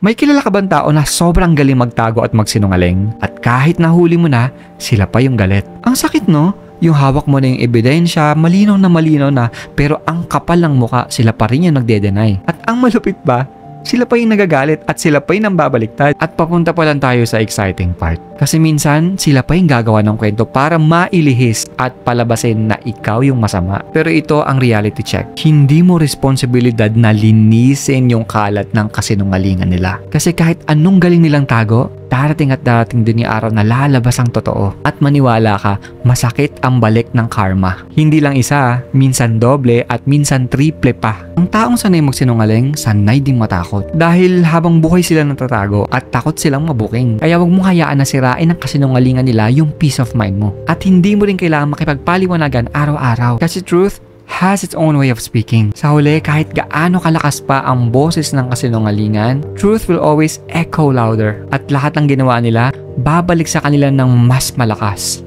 May kilala ka bang tao na sobrang galing magtago at magsinungaling? At kahit nahuli mo na, sila pa yung galit. Ang sakit no? Yung hawak mo na yung ebidensya, malinaw na, pero ang kapal ng muka, sila pa rin yung nagde-deny. At ang malupit ba, sila pa yung nagagalit at sila pa yung nambabaliktad. At papunta pa lang tayo sa exciting part. Kasi minsan, sila pa yung gagawa ng kwento para mailihis at palabasin na ikaw yung masama. Pero ito ang reality check. Hindi mo responsibilidad na linisin yung kalat ng kasinungalingan nila. Kasi kahit anong galing nilang tago, darating at darating din yung araw na lalabas ang totoo. At maniwala ka, masakit ang balik ng karma. Hindi lang isa, minsan doble at minsan triple pa. Ang taong sanay magsinungaling, sanay ding matakot. Dahil habang buhay sila natatago at takot silang mabuking. Kaya wag mo hayaan na sirain ang kasinungalingan nila yung peace of mind mo. At hindi mo rin kailangan makipagpaliwanagan araw-araw. Kasi truth has its own way of speaking. Sa huli, kahit gaano kalakas pa ang boses ng kasinungalingan, truth will always echo louder. At lahat ng ginawa nila, babalik sa kanila ng mas malakas.